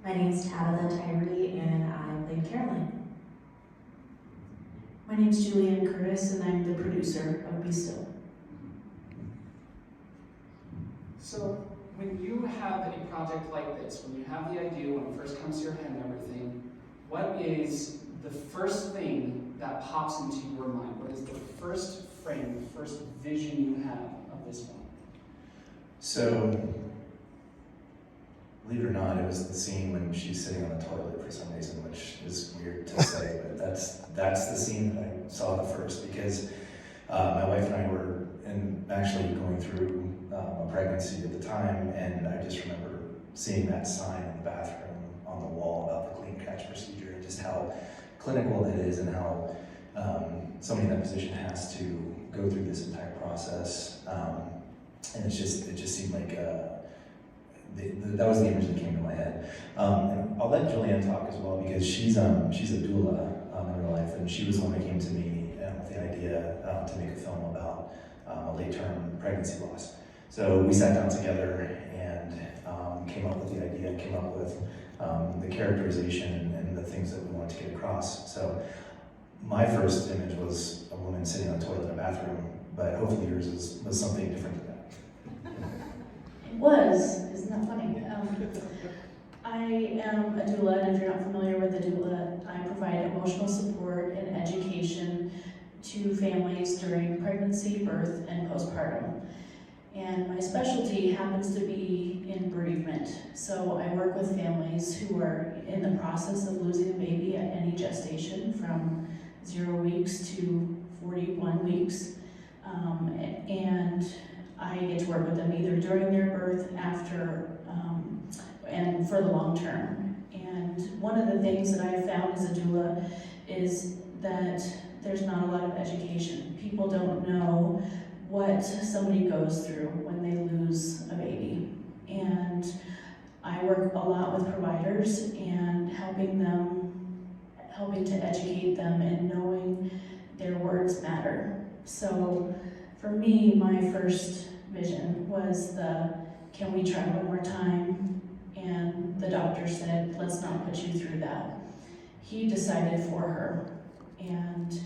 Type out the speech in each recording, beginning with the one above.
My name's Tabitha Tyree, and I played Caroline. My name's Julianne Curtis, and I'm the producer of Be Still. So, when you have a project like this, when you have the idea, when it first comes to your head and everything, what is the first thing that pops into your mind? What is the first frame, the first vision you have of this film? So, believe it or not, it was the scene when she's sitting on the toilet for some reason, which is weird to say, but that's the scene that I saw the first, because my wife and I were actually going through a pregnancy at the time, and I just remember seeing that sign in the bathroom on the wall about the clean catch procedure, and just how clinical it is, and how somebody in that position has to go through this entire process. And it just seemed like that was the image that came to my head. And I'll let Julianne talk as well, because she's a doula in real life, and she was the one that came to me with the idea to make a film about a late-term pregnancy loss. So we sat down together and came up with the idea, came up with the characterization and the things that we wanted to get across. So my first image was a woman sitting on a toilet in a bathroom, but hopefully yours was something different than that. It was, isn't that funny? I am a doula, and if you're not familiar with a doula, I provide emotional support and education to families during pregnancy, birth, and postpartum. And my specialty happens to be in bereavement. So I work with families who are in the process of losing a baby at any gestation, from 0 weeks to 41 weeks. And I get to work with them either during their birth, after, and for the long term. And one of the things that I found as a doula is that there's not a lot of education. People don't know what somebody goes through when they lose a baby. And I work a lot with providers and helping to educate them and knowing their words matter. So for me, my first vision was can we try one more time? And the doctor said, let's not put you through that. He decided for her. And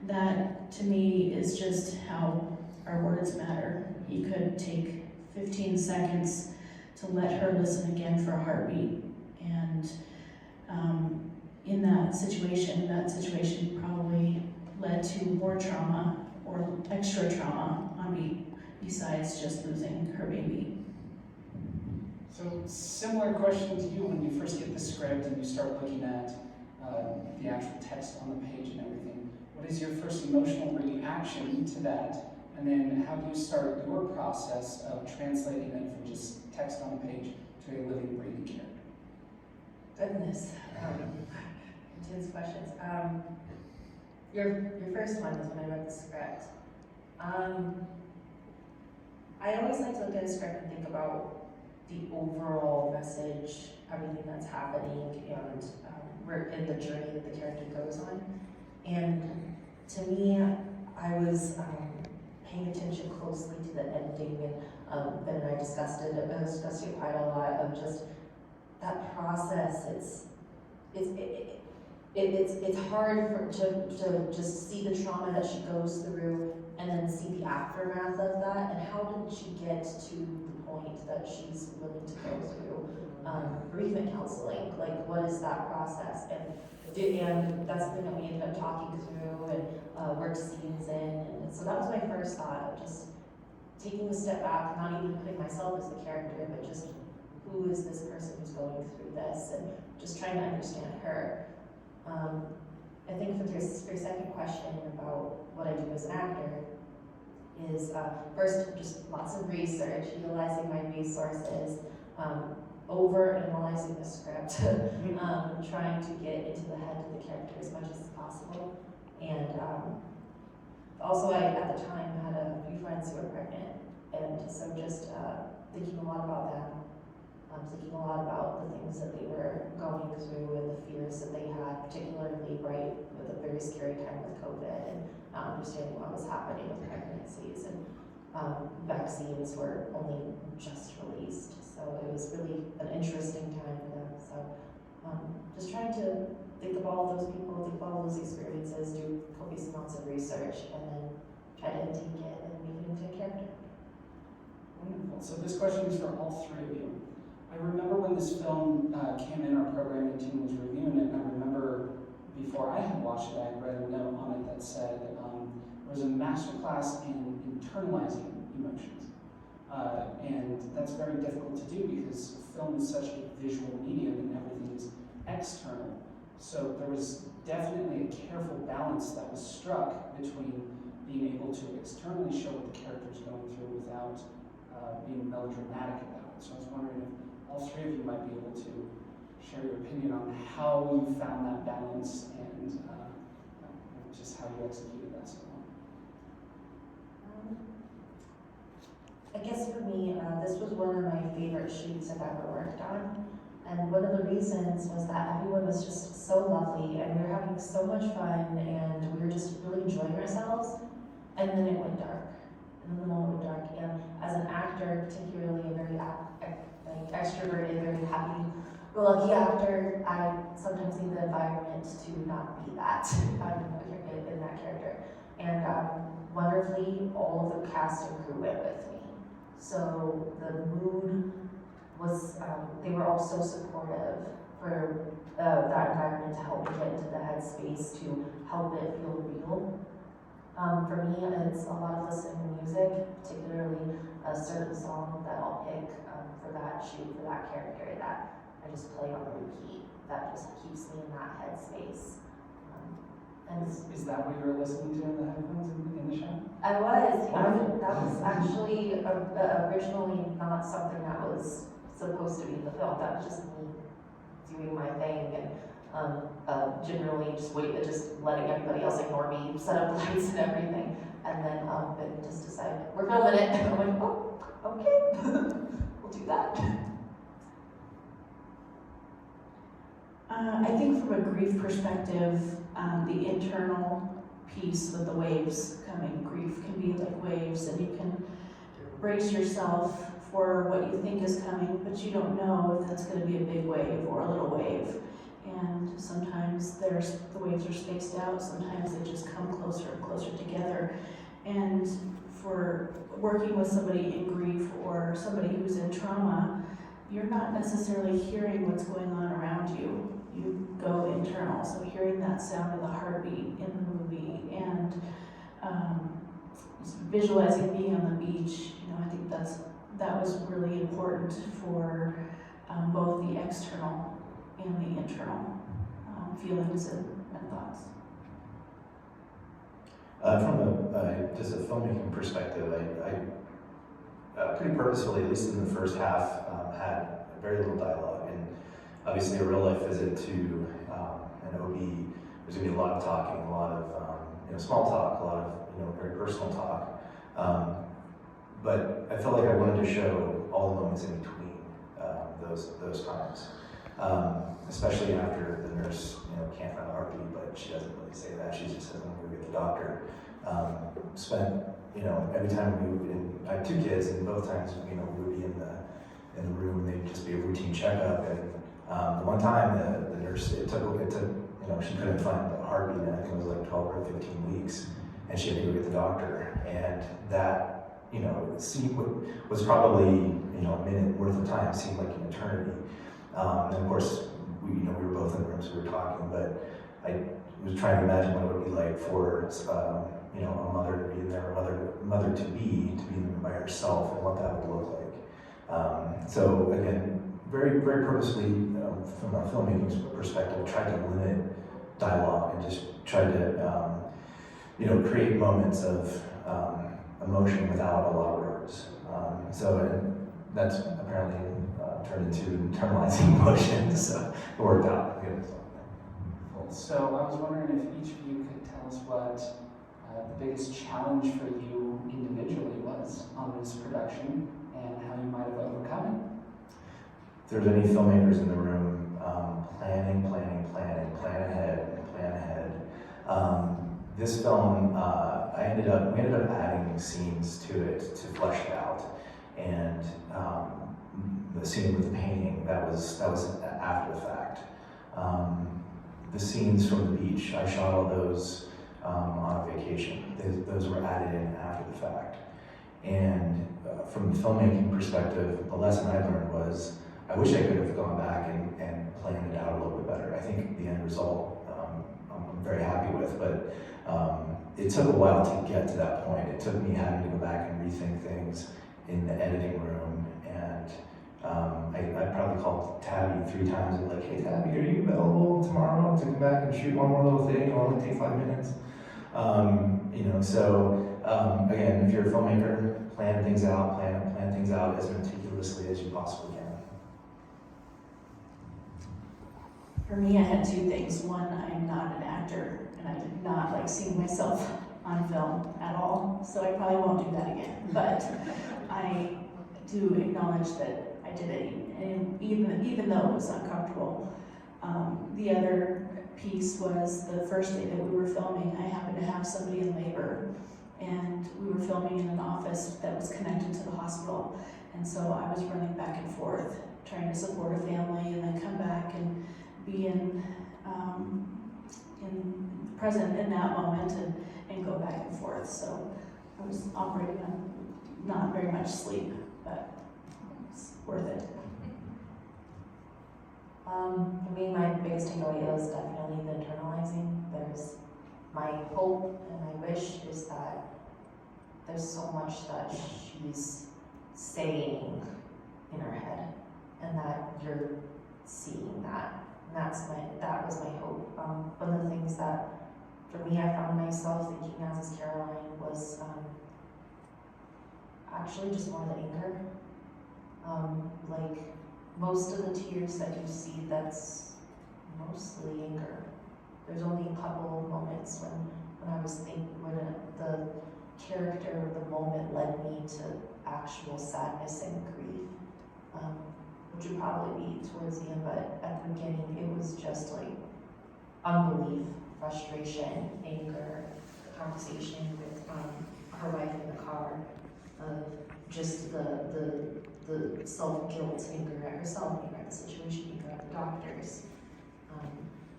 that, to me, is just how our words matter. He could take 15 seconds to let her listen again for a heartbeat. And in that situation probably led to more trauma or extra trauma on me, besides just losing her baby. So, similar question to you when you first get the script and you start looking at the actual text on the page and everything. What is your first emotional reaction to that? And then how do you start your process of translating it from just text on a page to a living, breathing character? Goodness, intense questions. Your first one was when I read the script. I always like to look at a script and think about the overall message, everything that's happening, and we're in the journey that the character goes on. And to me, I was paying attention closely to the ending, and Ben and I discussed it quite a lot, of just that process. It's hard to just see the trauma that she goes through and then see the aftermath of that, and how did she get to the point that she's willing to go through bereavement counseling? Like, what is that process? And that's something that we ended up talking through and worked scenes in. And so that was my first thought, of just taking a step back, not even putting myself as the character, but just who is this person who's going through this, and just trying to understand her. I think for your second question about what I do as an actor is first just lots of research, utilizing my resources, over-analyzing the script, trying to get into the head of the character as much as possible. And also I, at the time, had a few friends who were pregnant, and so just thinking a lot about them. Thinking a lot about the things that they were going through and the fears that they had, particularly right with a very scary time with COVID, and understanding what was happening with pregnancies, and vaccines were only just released. So it was really an interesting time for them. So just trying to think of all of those people, think of all of those experiences, do copious amounts of research, and then try to take it and make it into a character. Wonderful. So this question is for all three of you. I remember when this film came in, our programming team was reviewing it, and I remember before I had watched it, I had read a note on it that said it was a masterclass in internalizing emotions. And that's very difficult to do because film is such a visual medium and everything is external. So there was definitely a careful balance that was struck between being able to externally show what the character's going through without being melodramatic about it. So I was wondering if all three of you might be able to share your opinion on how you found that balance and just how you executed that so well. I guess for me, this was one of my favorite shoots I've ever worked on. And one of the reasons was that everyone was just so lovely and we were having so much fun and we were just really enjoying ourselves. And then it went dark. And then the moment went dark. And as an actor, particularly a very extroverted, very happy-go-lucky actor, I sometimes need the environment to not be that in that character. And wonderfully, all of the cast and crew went with me. So the mood was, they were all so supportive for that environment to help me get into the headspace to help it feel real. For me, it's a lot of listening to music, particularly a certain song that I'll pick for that shoot, for that character that I just play on repeat, that just keeps me in that headspace. Is that what you were listening to in the headphones in the show? I was. That was actually originally not something that was supposed to be in the film. That was just me doing my thing and generally just letting everybody else ignore me, set up lights and everything, and then Ben just decided we're filming it. And I'm like, oh, okay, we'll do that. I think from a grief perspective, the internal piece with the waves coming, grief can be like waves, and you can brace yourself for what you think is coming, but you don't know if that's going to be a big wave or a little wave. And sometimes the waves are spaced out, sometimes they just come closer and closer together. And for working with somebody in grief or somebody who's in trauma, you're not necessarily hearing what's going on around you. You go internal, so hearing that sound of the heartbeat in the movie and visualizing being on the beach, I think that was really important for both the external and the internal feelings and thoughts. From just a filmmaking perspective, I pretty purposefully, at least in the first half, had very little dialogue. And obviously a real life visit to an OB, there's gonna be a lot of talking, a lot of small talk, a lot of very personal talk. But I felt like I wanted to show all the moments in between those times. Especially after the nurse, can't find a heartbeat, but she doesn't really say that. She just says, "I'm gonna go get the doctor." Spent, every time I had 2 kids, and both times, we would be in the room, and they'd just be a routine checkup. And the one time, the nurse, it took, she couldn't find the heartbeat, and I think it was like 12 or 15 weeks, and she had to go get the doctor. And that, was probably, a minute worth of time, seemed like an eternity. And of course, we were both in the room, so we were talking, but I was trying to imagine what it would be like for, a mother to be in there, a mother to be in the room by herself, and what that would look like. So again, very, very purposely, from a filmmaking perspective, tried to limit dialogue and just tried to, create moments of emotion without a lot of words. And that's apparently turned into internalizing emotions, so it worked out good. So I was wondering if each of you could tell us what the biggest challenge for you individually was on this production and how you might have overcome it. If there's any filmmakers in the room, plan ahead. This film, we ended up adding scenes to it to flesh it out, and the scene with the painting, that was after the fact. The scenes from the beach, I shot all those on a vacation. Those were added in after the fact. And from the filmmaking perspective, the lesson I learned was, I wish I could have gone back and planned it out a little bit better. I think the end result I'm very happy with, but it took a while to get to that point. It took me having to go back and rethink things in the editing room, and I probably called Tabby 3 times and like, hey Tabby, are you available tomorrow to come back and shoot one more little thing? It'll only take 5 minutes. Again, if you're a filmmaker, plan things out, plan things out as meticulously as you possibly can. For me, I had 2 things. One, I'm not an actor, and I did not like seeing myself on film at all, so I probably won't do that again. But I do acknowledge that I did it, and even though it was uncomfortable. The other piece was the first day that we were filming, I happened to have somebody in labor, and we were filming in an office that was connected to the hospital, and so I was running back and forth, trying to support a family, and then come back and be in present in that moment and go back and forth. So I was operating on not very much sleep, but it's worth it. For me, my biggest takeaway is definitely the internalizing. There's my hope and my wish is that there's so much that she's saying in her head, and that you're seeing that. And that was my hope. One of the things that for me I found myself thinking as Caroline was actually just more the anger. Like most of the tears that you see, that's mostly anger. There's only a couple of moments when I was thinking, when the character of the moment led me to actual sadness and grief, which would probably be towards the end, but at the beginning it was just like unbelief, frustration, anger, conversation with her wife in the car, just the self-guilt, anger at herself, anger at the situation, anger at the doctors,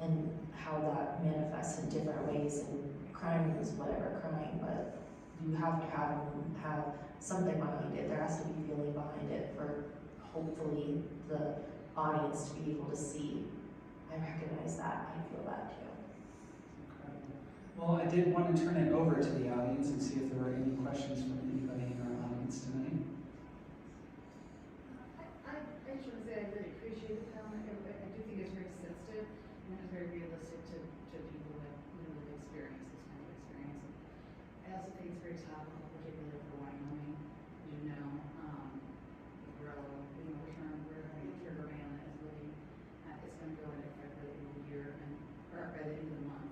and how that manifests in different ways. And crying is whatever crying, but you have to have something behind it. There has to be feeling behind it for hopefully the audience to be able to see. I recognize that. I feel that too. Well, I did want to turn it over to the audience and see if there were any questions from anybody in our audience tonight. I just want to say I really appreciate the film. I do think it's very sensitive and it's very realistic to people that literally experience this kind of experience. I also think it's very topical, particularly for Wyoming. You know, the grow, we're having a trigger ban that is really, it's going to go into effect by the end of the year or by the end of the month.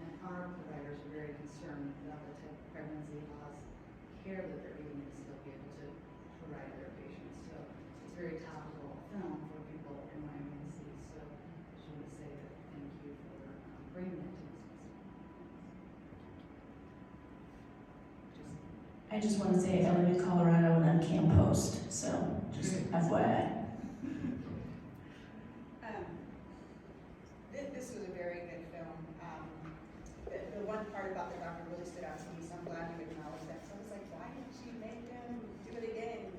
And our providers are very concerned about the type of pregnancy loss care that they're even going to still be able to provide their patients. So it's very topical film for people in Wyoming to see. So I just want to say that thank you for bringing it to this festival. I just want to say I live in Colorado and I'm Camp Post, so just FYI. This was a very good film. The one part about the doctor really stood out to me, so I'm glad you acknowledged that. So I was like, why didn't she make them do it again?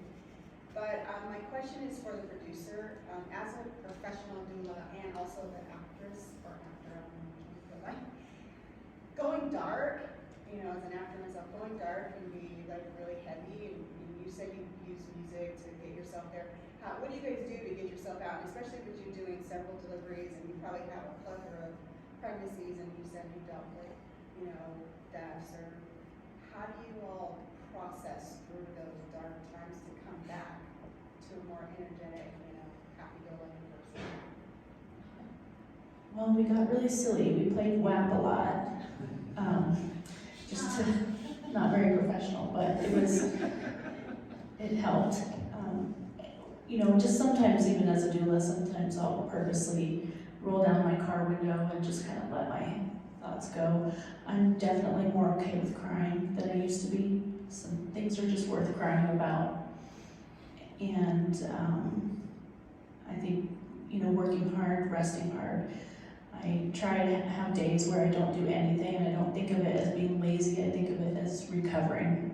But my question is for the producer. As a professional doula and also the actress or actor, going dark, as an actor myself, going dark can be like really heavy, and you said you use music to get yourself there. What do you guys do to get yourself out, especially with you doing several deliveries, and you probably have a plethora of pregnancies, and you said you dealt with, deaths, or how do you all process through those dark times to come back to a more energetic, happy-go-lucky person? Well, we got really silly. We played WAP a lot. Just to, not very professional, but it helped. Just sometimes, even as a doula, sometimes I'll purposely roll down my car window and just kind of let my thoughts go. I'm definitely more okay with crying than I used to be. Some things are just worth crying about. And I think working hard, resting hard. I try to have days where I don't do anything, and I don't think of it as being lazy, I think of it as recovering.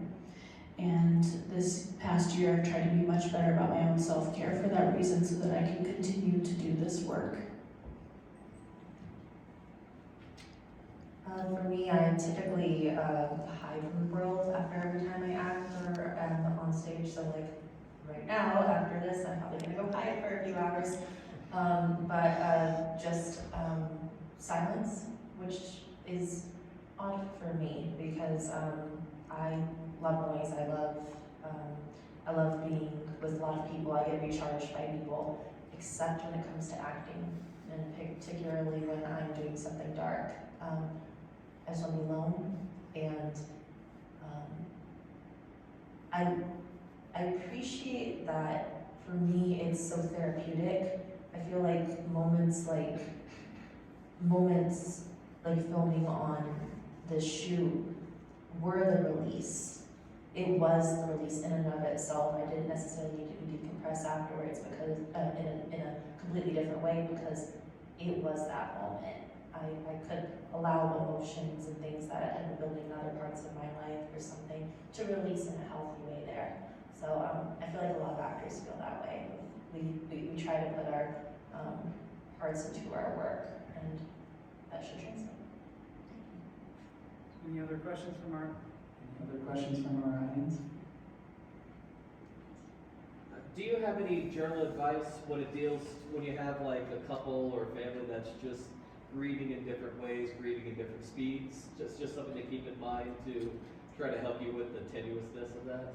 And this past year, I've tried to be much better about my own self-care for that reason, so that I can continue to do this work. For me, I typically hide from the world after every time I act or am on stage. So like right now, after this, I'm probably gonna go hide for a few hours. Just silence, which is odd for me because I love noise. I love being with a lot of people. I get recharged by people, except when it comes to acting, and particularly when I'm doing something dark. I just want to be alone, and I appreciate that. For me, it's so therapeutic. I feel like moments like filming on the shoot were the release. It was the release in and of itself. I didn't necessarily need to decompress afterwards because in a completely different way, because it was that moment. I could allow emotions and things that had been building in other parts of my life or something to release in a healthy way there. So I feel like a lot of actors feel that way. We try to put our hearts into our work, and that should translate. Any other questions from our audience? Do you have any journal advice when you have like a couple or family that's just grieving in different ways, grieving in different speeds? Just something to keep in mind to try to help you with the tenuousness of that?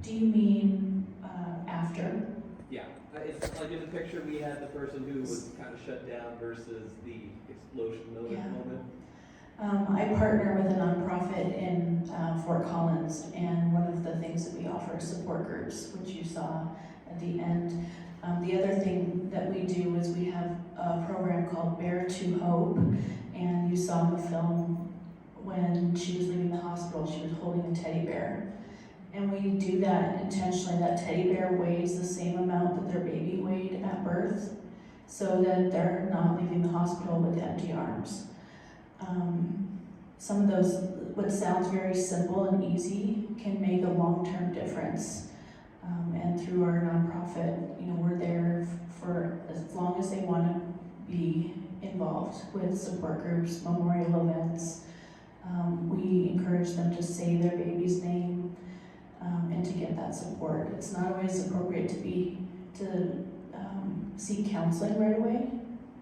Do you mean after? Yeah, it's like in the picture we had the person who was kind of shut down versus the explosion moment. I partner with a nonprofit in Fort Collins, and one of the things that we offer is support groups, which you saw at the end. The other thing that we do is we have a program called Bear to Hope, and you saw in the film when she was leaving the hospital, she was holding a teddy bear. And we do that intentionally. That teddy bear weighs the same amount that their baby weighed at birth, so that they're not leaving the hospital with empty arms. Some of those, what sounds very simple and easy, can make a long-term difference. And through our nonprofit, we're there for as long as they want to be involved with support groups, memorial events. We encourage them to say their baby's name and to get that support. It's not always appropriate to seek counseling right away,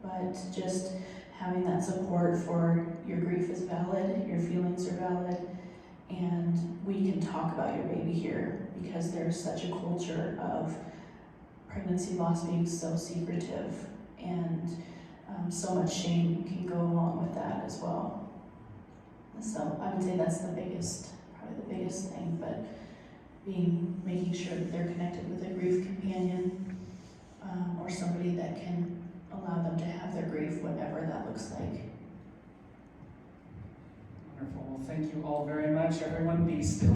but just having that support for your grief is valid, your feelings are valid, and we can talk about your baby here, because there's such a culture of pregnancy loss being so secretive, and so much shame can go along with that as well. So I would say that's probably the biggest thing, but making sure that they're connected with a grief companion, or somebody that can allow them to have their grief, whatever that looks like. Wonderful. Well, thank you all very much. Everyone be still.